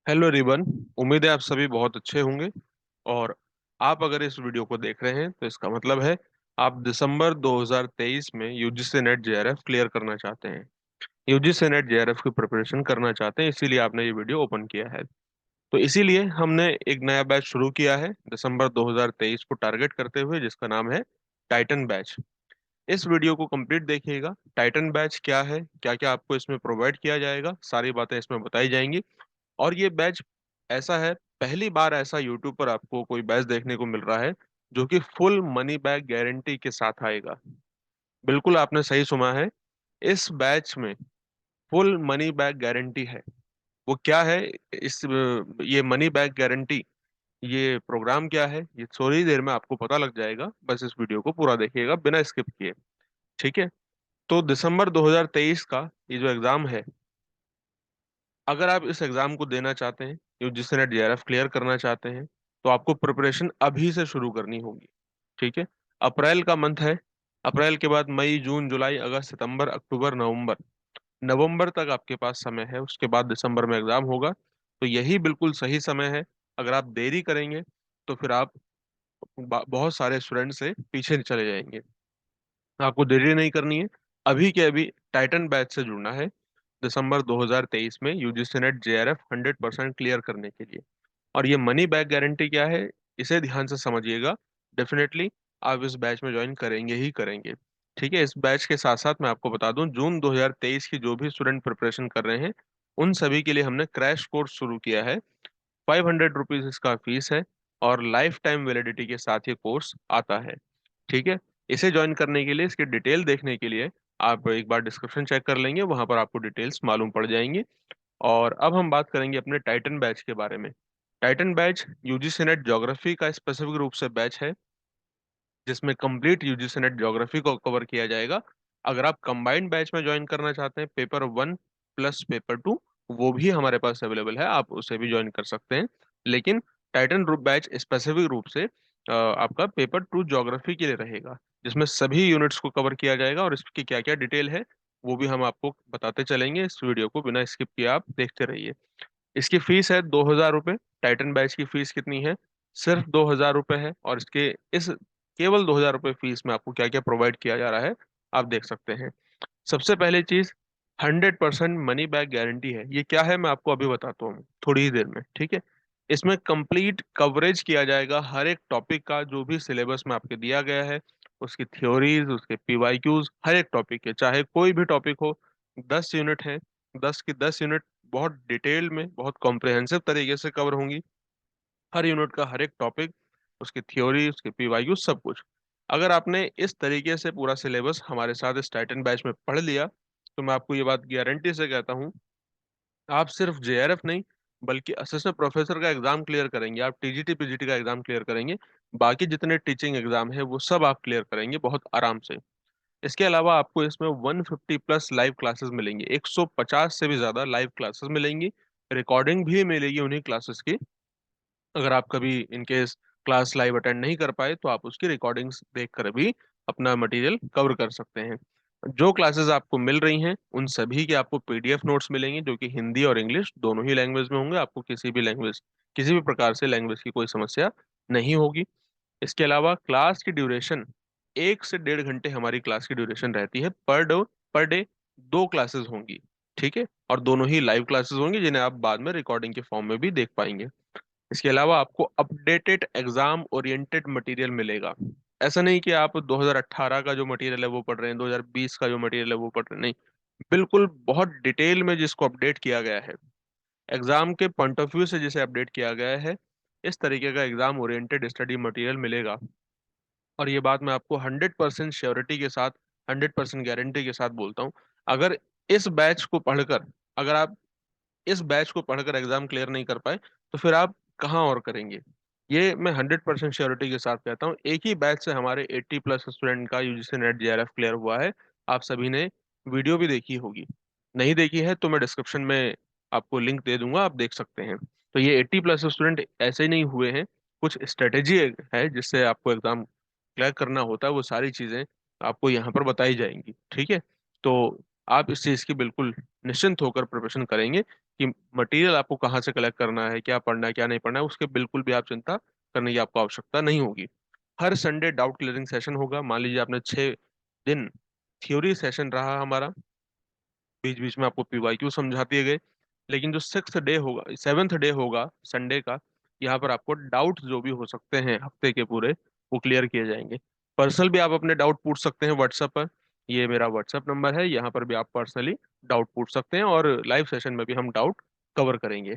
Hello ribbon. उम्मीद है आप सभी बहुत अच्छे होंगे। और आप अगर इस वीडियो को देख रहे हैं तो इसका मतलब है आप दिसंबर 2023 में यूजीसी नेट जेआरएफ क्लियर करना चाहते हैं। यूजीसी नेट जेआरएफ की प्रिपरेशन करना चाहते हैं, इसीलिए आपने ये वीडियो ओपन किया है। तो इसीलिए हमने एक नया बैच शुरू किया है दिसंबर 2023 को टारगेट करते हुए, जिसका नाम है टाइटन बैच। इस वीडियो को कंप्लीट देखिएगा। टाइटन बैच क्या है, क्या क्या आपको इसमें प्रोवाइड किया जाएगा, सारी बातें इसमें बताई जाएंगी। और ये बैच ऐसा है, पहली बार ऐसा यूट्यूब पर आपको कोई बैच देखने को मिल रहा है जो कि फुल मनी बैक गारंटी के साथ आएगा। बिल्कुल आपने सही सुना है, इस बैच में फुल मनी बैक गारंटी है। वो क्या है, इस ये मनी बैक गारंटी, ये प्रोग्राम क्या है, ये थोड़ी देर में आपको पता लग जाएगा। बस इस वीडियो को पूरा देखिएगा बिना स्किप किए। ठीक है। तो दिसंबर 2023 का ये जो एग्जाम है, अगर आप इस एग्जाम को देना चाहते हैं, यूजीसी नेट जेआरएफ क्लियर करना चाहते हैं, तो आपको प्रिपरेशन अभी से शुरू करनी होगी। ठीक है। अप्रैल का मंथ है। अप्रैल के बाद मई, जून, जुलाई, अगस्त, सितंबर, अक्टूबर, नवंबर। नवंबर तक आपके पास समय है, उसके बाद दिसंबर में एग्जाम होगा। तो यही बिल्कुल सही समय है। अगर आप देरी करेंगे तो फिर आप बहुत सारे स्टूडेंट से पीछे चले जाएंगे। आपको देरी नहीं करनी है, अभी के अभी टाइटन बैच से जुड़ना है दिसंबर 2023 में यूजीसी नेट जेआरएफ 100% क्लियर करने के लिए। और ये मनी बैक गारंटी क्या है, इसे ध्यान से समझिएगा। डेफिनेटली आप इस बैच में ज्वाइन करेंगे ही करेंगे। ठीक है। इस बैच के साथ साथ मैं आपको बता दूं, जून 2023 की जो भी स्टूडेंट प्रिपरेशन कर रहे हैं उन सभी के लिए हमने क्रैश कोर्स शुरू किया है। 500 रुपीज इसका फीस है और लाइफ टाइम वैलिडिटी के साथ ये कोर्स आता है। ठीक है। इसे ज्वाइन करने के लिए, इसकी डिटेल देखने के लिए आप एक बार डिस्क्रिप्शन चेक कर लेंगे, वहां पर आपको डिटेल्स मालूम पड़ जाएंगी। और अब हम बात करेंगे अपने टाइटन बैच के बारे में। Titan batch UGC net geography का स्पेसिफिक रूप से बैच है, जिसमें कंप्लीट यूजीसी नेट ज्योग्राफी को कवर किया जाएगा। अगर आप कंबाइंड बैच में ज्वाइन करना चाहते हैं, पेपर 1 प्लस पेपर 2, वो भी हमारे पास अवेलेबल है, आप उसे भी ज्वाइन कर सकते हैं। लेकिन टाइटन ग्रुप बैच स्पेसिफिक रूप से आपका पेपर 2 ज्योग्राफी के लिए रहेगा, जिसमें सभी यूनिट्स को कवर किया जाएगा। और इसकी क्या क्या डिटेल है वो भी हम आपको बताते चलेंगे। इस वीडियो को बिना स्किप किए आप देखते रहिए। इसकी फीस है 2,000 रुपये। टाइटन बैच की फीस कितनी है? सिर्फ 2,000 रुपये है। और इसके इस केवल 2,000 रुपये फीस में आपको क्या क्या प्रोवाइड किया जा रहा है आप देख सकते हैं। सबसे पहली चीज, 100% मनी बैक गारंटी है। ये क्या है मैं आपको अभी बताता हूँ थोड़ी ही देर में। ठीक है। इसमें कंप्लीट कवरेज किया जाएगा हर एक टॉपिक का, जो भी सिलेबस में आपके दिया गया है, उसकी थ्योरीज, उसके पीवाईक्यूज, हर एक टॉपिक के, चाहे कोई भी टॉपिक हो। 10 यूनिट है, 10 की 10 यूनिट बहुत डिटेल में, बहुत कॉम्प्रिहेंसिव तरीके से कवर होंगी। हर यूनिट का हर एक टॉपिक, उसकी थ्योरी, उसके पीवाईक्यू, सब कुछ। अगर आपने इस तरीके से पूरा सिलेबस हमारे साथ इस टाइटन बैच में पढ़ लिया, तो मैं आपको ये बात गारंटी से कहता हूँ, आप सिर्फ जेआरएफ नहीं बल्कि असिस्टेंट प्रोफेसर का एग्जाम क्लियर करेंगे, आप टीजीटी पीजीटी का एग्जाम क्लियर करेंगे, बाकी जितने टीचिंग एग्जाम है वो सब आप क्लियर करेंगे बहुत आराम से। इसके अलावा आपको इसमें 150 प्लस लाइव क्लासेस मिलेंगी, 150 से भी ज्यादा लाइव क्लासेस मिलेंगी। रिकॉर्डिंग भी मिलेगी उन्हीं क्लासेस की। अगर आप कभी इनकेस क्लास लाइव अटेंड नहीं कर पाए तो आप उसकी रिकॉर्डिंग्स देख कर भी अपना मटेरियल कवर कर सकते हैं। जो क्लासेस आपको मिल रही हैं उन सभी के आपको पीडीएफ नोट्स मिलेंगे, जो कि हिंदी और इंग्लिश दोनों ही लैंग्वेज में होंगे। आपको किसी भी लैंग्वेज, किसी भी प्रकार से लैंग्वेज की कोई समस्या नहीं होगी। इसके अलावा क्लास की ड्यूरेशन, 1 से 1.5 घंटे हमारी क्लास की ड्यूरेशन रहती है पर डे। 2 क्लासेस होंगी। ठीक है। और दोनों ही लाइव क्लासेस होंगी, जिन्हें आप बाद में रिकॉर्डिंग के फॉर्म में भी देख पाएंगे। इसके अलावा आपको अपडेटेड एग्जाम ओरिएंटेड मटेरियल मिलेगा। ऐसा नहीं कि आप 2018 का जो मटेरियल है वो पढ़ रहे हैं, 2020 का जो मटेरियल है वो पढ़ रहे हैं, नहीं। बिल्कुल बहुत डिटेल में जिसको अपडेट किया गया है, एग्जाम के पॉइंट ऑफ व्यू से जिसे अपडेट किया गया है, इस तरीके का एग्जाम ओरिएंटेड स्टडी मटेरियल मिलेगा। और ये बात मैं आपको 100% श्योरिटी के साथ, 100% गारंटी के साथ बोलता हूँ। अगर इस बैच को पढ़कर, अगर आप इस बैच को पढ़कर एग्जाम क्लियर नहीं कर पाए तो फिर आप कहाँ और करेंगे? ये मैं 100% श्योरिटी के साथ कहता हूँ। एक ही बैच से हमारे 80 प्लस स्टूडेंट का यूजीसी नेट जेआरएफ क्लियर हुआ है। आप सभी ने वीडियो भी देखी होगी, नहीं देखी है तो मैं डिस्क्रिप्शन में आपको लिंक दे दूंगा, आप देख सकते हैं। तो ये 80 प्लस स्टूडेंट ऐसे ही नहीं हुए हैं, कुछ स्ट्रेटेजी है जिससे आपको एग्जाम क्लियर करना होता है, वो सारी चीजें आपको यहाँ पर बताई जाएंगी। ठीक है। तो आप इस चीज की बिल्कुल निश्चिंत होकर प्रिपरेशन करेंगे कि मटेरियल आपको कहाँ से कलेक्ट करना है, क्या पढ़ना है क्या नहीं पढ़ना है, उसके बिल्कुल भी आप चिंता करने की आपको आवश्यकता नहीं होगी। हर संडे डाउट क्लियरिंग सेशन होगा। मान लीजिए आपने 6 दिन थ्योरी सेशन रहा हमारा, बीच बीच में आपको पीवाईक्यू समझा दिए गए, लेकिन जो 6th डे होगा, 7th डे होगा संडे का, यहाँ पर आपको डाउट जो भी हो सकते हैं हफ्ते के पूरे, वो क्लियर किए जाएंगे। पर्सनल भी आप अपने डाउट पूछ सकते हैं व्हाट्सएप पर। ये मेरा व्हाट्सएप नंबर है, यहाँ पर भी आप पर्सनली डाउट पूछ सकते हैं, और लाइव सेशन में भी हम डाउट कवर करेंगे।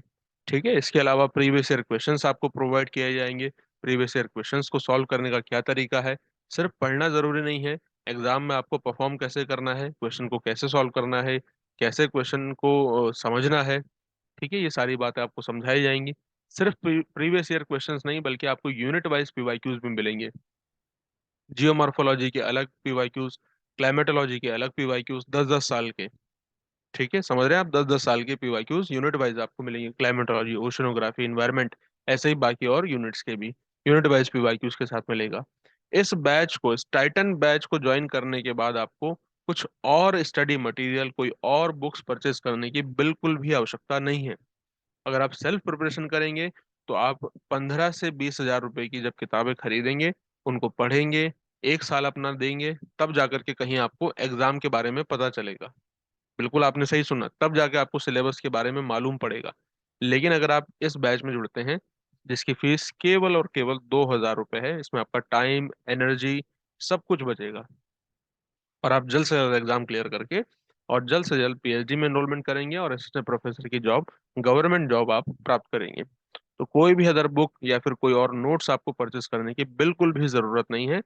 ठीक है। इसके अलावा प्रीवियस ईयर क्वेश्चंस आपको प्रोवाइड किए जाएंगे। प्रीवियस ईयर क्वेश्चंस को सॉल्व करने का क्या तरीका है, सिर्फ पढ़ना जरूरी नहीं है, एग्जाम में आपको परफॉर्म कैसे करना है, क्वेश्चन को कैसे सॉल्व करना है, कैसे क्वेश्चन को समझना है। ठीक है, ये सारी बातें आपको समझाई जाएंगी। सिर्फ प्रीवियस ईयर क्वेश्चंस नहीं, बल्कि आपको यूनिट वाइज पीवाईक्यूज भी मिलेंगे। जियोमॉर्फोलॉजी के अलग पीवाईक्यूज, क्लाइमेटोलॉजी के अलग पीवाईक्यूज, 10-10 साल के। ठीक है, समझ रहे हैं आप, 10-10 साल के पीवाईक्यूज यूनिट वाइज आपको मिलेंगे, क्लाइमेटोलॉजी, ओशनोग्राफी, इन्वायरमेंट, ऐसे ही बाकी और यूनिट्स के भी यूनिट वाइज पीवाईक्यूज के साथ मिलेगा। इस टाइटन बैच को ज्वाइन करने के बाद आपको कुछ और स्टडी मटेरियल, कोई और बुक्स परचेज करने की बिल्कुल भी आवश्यकता नहीं है। अगर आप सेल्फ प्रिपरेशन करेंगे तो आप 15 से 20 हजार रुपए की जब किताबें खरीदेंगे, उनको पढ़ेंगे, 1 साल अपना देंगे, तब जाकर के कहीं आपको एग्जाम के बारे में पता चलेगा। बिल्कुल आपने सही सुना, तब जाके आपको सिलेबस के बारे में मालूम पड़ेगा। लेकिन अगर आप इस बैच में जुड़ते हैं, जिसकी फीस केवल और केवल 2 हजार रुपये है, इसमें आपका टाइम, एनर्जी, सब कुछ बचेगा, और आप जल्द से जल्द एग्जाम क्लियर करके और जल्द से जल्द पीएचडी में एनरोलमेंट करेंगे और असिस्टेंट प्रोफेसर की जॉब, गवर्नमेंट जॉब आप प्राप्त करेंगे। तो कोई भी अदर बुक या फिर कोई और नोट्स आपको परचेस करने की बिल्कुल भी जरूरत नहीं है।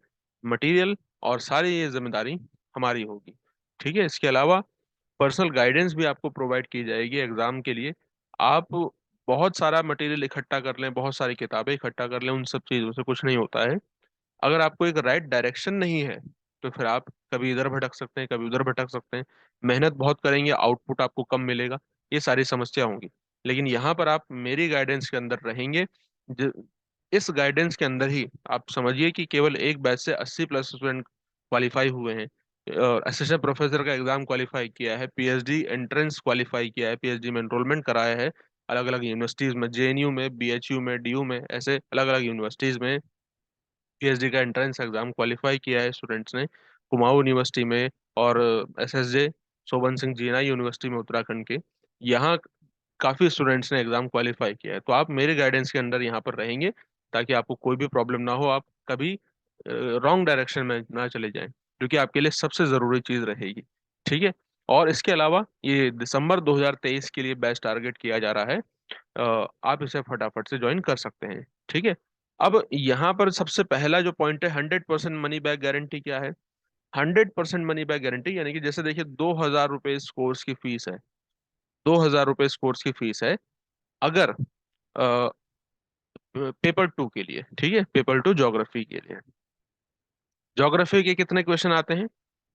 मटेरियल और सारी ये जिम्मेदारी हमारी होगी। ठीक है। इसके अलावा पर्सनल गाइडेंस भी आपको प्रोवाइड की जाएगी एग्जाम के लिए। आप बहुत सारा मटेरियल इकट्ठा कर लें, बहुत सारी किताबें इकट्ठा कर लें, उन सब चीज़ों से कुछ नहीं होता है। अगर आपको एक राइट डायरेक्शन नहीं है, तो फिर आप कभी इधर भटक सकते हैं, कभी उधर भटक सकते हैं। मेहनत बहुत करेंगे, आउटपुट आपको कम मिलेगा, ये सारी समस्या होंगी। लेकिन यहाँ पर आप मेरी गाइडेंस के अंदर रहेंगे। ज- इस गाइडेंस के अंदर ही आप समझिए कि केवल एक बैच से 80+ स्टूडेंट क्वालिफाई हुए हैं, और असिस्टेंट प्रोफेसर का एग्जाम क्वालिफाई किया है, पीएचडी एंट्रेंस क्वालिफाई किया है, पीएचडी में एनरोलमेंट कराया है अलग अलग यूनिवर्सिटीज में, जेएनयू में, बीएचयू में, डीयू में, ऐसे अलग अलग यूनिवर्सिटीज में पीएचडी का एंट्रेंस एग्जाम क्वालिफाई किया है स्टूडेंट्स ने, कुमाऊं यूनिवर्सिटी में, और एसएसजे शोभन सिंह जीना यूनिवर्सिटी में उत्तराखंड के। यहाँ काफी स्टूडेंट्स ने एग्जाम क्वालिफाई किया है। तो आप मेरे गाइडेंस के अंडर यहाँ पर रहेंगे, ताकि आपको कोई भी प्रॉब्लम ना हो, आप कभी रॉन्ग डायरेक्शन में ना चले जाएं, जो कि आपके लिए सबसे जरूरी चीज रहेगी। ठीक है। और इसके अलावा ये दिसंबर 2023 के लिए बैच टारगेट किया जा रहा है। आप इसे फटाफट से ज्वाइन कर सकते हैं। ठीक है। अब यहाँ पर सबसे पहला जो पॉइंट है, 100% मनी बैक गारंटी क्या है। 100% मनी बैक गारंटी यानी कि जैसे देखिए, 2 हजार रुपये इस कोर्स की फीस है, 2 हजार रुपये इस कोर्स की फीस है। अगर पेपर 2 के लिए, ठीक है, पेपर 2 ज्योग्राफी के लिए, ज्योग्राफी के कितने क्वेश्चन आते हैं,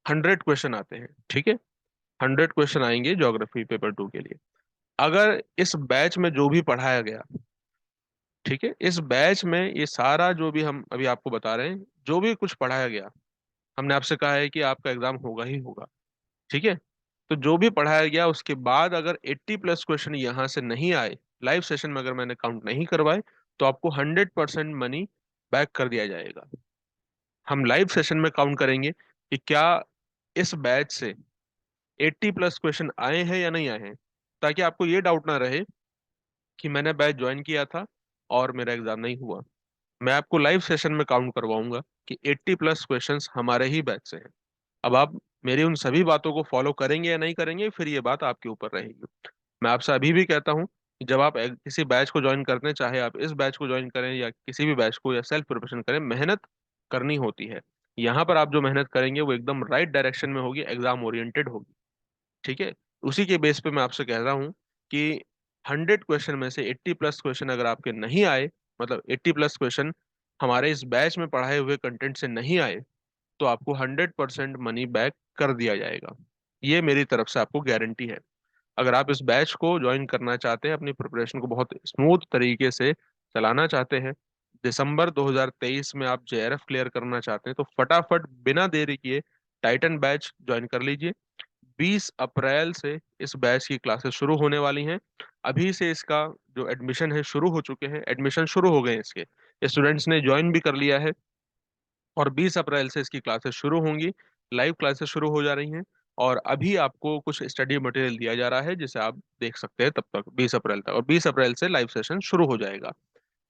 100 क्वेश्चन आते हैं। ठीक है, 100 क्वेश्चन आएंगे ज्योग्राफी पेपर 2 के लिए। अगर इस बैच में जो भी पढ़ाया गया, ठीक है, इस बैच में ये सारा जो भी हम अभी आपको बता रहे हैं, जो भी कुछ पढ़ाया गया, हमने आपसे कहा है कि आपका एग्जाम होगा ही होगा। ठीक है। तो जो भी पढ़ाया गया उसके बाद अगर 80+ क्वेश्चन यहाँ से नहीं आए, लाइव सेशन में अगर मैंने काउंट नहीं करवाए, तो आपको 100% मनी बैक कर दिया जाएगा। हम लाइव सेशन में काउंट करेंगे कि क्या इस बैच से 80+ क्वेश्चन आए हैं या नहीं आए हैं, ताकि आपको ये डाउट ना रहे कि मैंने बैच ज्वाइन किया था और मेरा एग्जाम नहीं हुआ। मैं आपको लाइव सेशन में काउंट करवाऊंगा कि 80+ क्वेश्चंस हमारे ही बैच से हैं। अब आप मेरी उन सभी बातों को फॉलो करेंगे या नहीं करेंगे, फिर ये बात आपके ऊपर रहेगी। मैं आपसे अभी भी कहता हूँ कि जब आप किसी बैच को ज्वाइन करने, चाहे आप इस बैच को ज्वाइन करें या किसी भी बैच को, या सेल्फ प्रिपरेशन करें, मेहनत करनी होती है। यहाँ पर आप जो मेहनत करेंगे वो एकदम राइट डायरेक्शन में होगी, एग्जाम ओरिएंटेड होगी। ठीक है। उसी के बेस पे मैं आपसे कह रहा हूँ कि 100 क्वेश्चन में से 80+ क्वेश्चन अगर आपके नहीं आए, मतलब 80+ क्वेश्चन हमारे इस बैच में पढ़ाए हुए कंटेंट से नहीं आए, तो आपको 100% मनी बैक कर दिया जाएगा। ये मेरी तरफ से आपको गारंटी है। अगर आप इस बैच को ज्वाइन करना चाहते हैं, अपनी प्रिपरेशन को बहुत स्मूथ तरीके से चलाना चाहते हैं, दिसंबर 2023 में आप जेआरएफ क्लियर करना चाहते हैं, तो फटाफट बिना देरी किए टाइटन बैच ज्वाइन कर लीजिए। 20 अप्रैल से इस बैच की क्लासेस शुरू होने वाली हैं। अभी से इसका जो एडमिशन है शुरू हो चुके हैं, एडमिशन शुरू हो गए हैं इसके, स्टूडेंट्स ने ज्वाइन भी कर लिया है। और 20 अप्रैल से इसकी क्लासेस शुरू होंगी, लाइव क्लासेस शुरू हो जा रही हैं। और अभी आपको कुछ स्टडी मटेरियल दिया जा रहा है जिसे आप देख सकते हैं तब तक 20 अप्रैल तक, और 20 अप्रैल से लाइव सेशन शुरू हो जाएगा।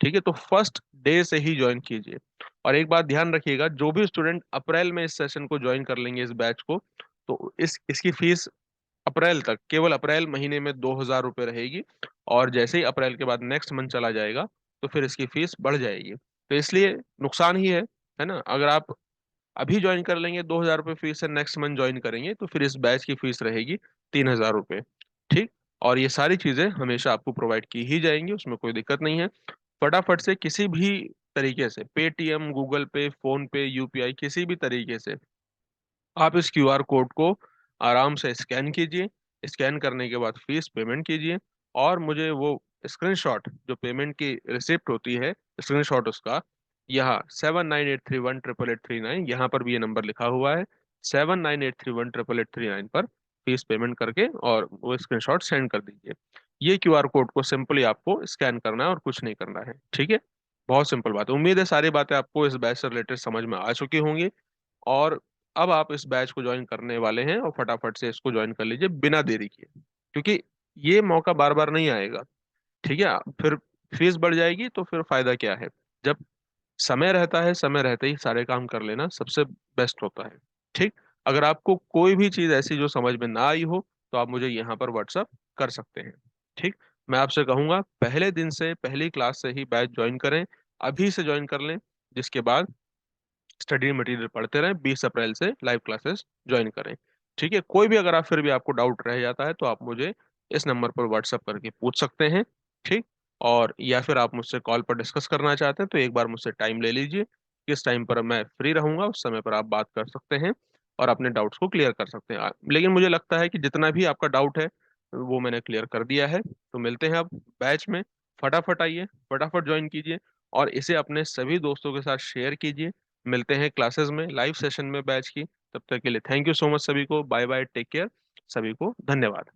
ठीक है, तो फर्स्ट डे से ही ज्वाइन कीजिए। और एक बात ध्यान रखिएगा, जो भी स्टूडेंट अप्रैल में इस सेशन को ज्वाइन कर लेंगे, इस बैच को, तो इसकी फीस अप्रैल तक, केवल अप्रैल महीने में 2,000 रुपये रहेगी। और जैसे ही अप्रैल के बाद नेक्स्ट मंथ चला जाएगा तो फिर इसकी फीस बढ़ जाएगी। तो इसलिए नुकसान ही है ना। अगर आप अभी ज्वाइन कर लेंगे 2,000 रुपये फीस से, नेक्स्ट मंथ ज्वाइन करेंगे तो फिर इस बैच की फीस रहेगी 3,000 रुपये। ठीक। और ये सारी चीजें हमेशा आपको प्रोवाइड की ही जाएंगी, उसमें कोई दिक्कत नहीं है। फटाफट से किसी भी तरीके से, पेटीएम, गूगल पे, फोन पे, यूपीआई, किसी भी तरीके से आप इस क्यूआर कोड को आराम से स्कैन कीजिए। स्कैन करने के बाद फीस पेमेंट कीजिए, और मुझे वो स्क्रीनशॉट, जो पेमेंट की रिसिप्ट होती है, स्क्रीनशॉट उसका, यहाँ 7983188839, यहाँ पर भी ये नंबर लिखा हुआ है, 7983188839 पर फीस पेमेंट करके और वो स्क्रीनशॉट सेंड कर दीजिए। ये क्यूआर कोड को सिंपली आपको स्कैन करना है और कुछ नहीं करना है। ठीक है, बहुत सिंपल बात है। उम्मीद है सारी बातें आपको इस बैच से रिलेटेड समझ में आ चुकी होंगी। और अब आप इस बैच को ज्वाइन करने वाले हैं, और फटाफट से इसको ज्वाइन कर लीजिए बिना देरी किए, क्योंकि ये मौका बार बार नहीं आएगा। ठीक है, फिर फीस बढ़ जाएगी तो फिर फायदा क्या है। जब समय रहता है, समय रहते ही सारे काम कर लेना सबसे बेस्ट होता है। ठीक। अगर आपको कोई भी चीज ऐसी जो समझ में ना आई हो, तो आप मुझे यहाँ पर व्हाट्सअप कर सकते हैं। ठीक। मैं आपसे कहूंगा पहले दिन से, पहली क्लास से ही बैच ज्वाइन करें, अभी से ज्वाइन कर लें, जिसके बाद स्टडी मटेरियल पढ़ते रहें, 20 अप्रैल से लाइव क्लासेस ज्वाइन करें। ठीक है, कोई भी अगर आप फिर भी आपको डाउट रह जाता है तो आप मुझे इस नंबर पर व्हाट्सअप करके पूछ सकते हैं। ठीक। और या फिर आप मुझसे कॉल पर डिस्कस करना चाहते हैं तो एक बार मुझसे टाइम ले लीजिए, किस टाइम पर मैं फ्री रहूंगा उस समय पर आप बात कर सकते हैं और अपने डाउट्स को क्लियर कर सकते हैं। लेकिन मुझे लगता है कि जितना भी आपका डाउट है वो मैंने क्लियर कर दिया है। तो मिलते हैं अब बैच में। फटाफट आइए, फटाफट ज्वाइन कीजिए, और इसे अपने सभी दोस्तों के साथ शेयर कीजिए। मिलते हैं क्लासेस में, लाइव सेशन में बैच की। तब तक के लिए थैंक यू सो मच सभी को, बाय बाय, टेक केयर, सभी को धन्यवाद।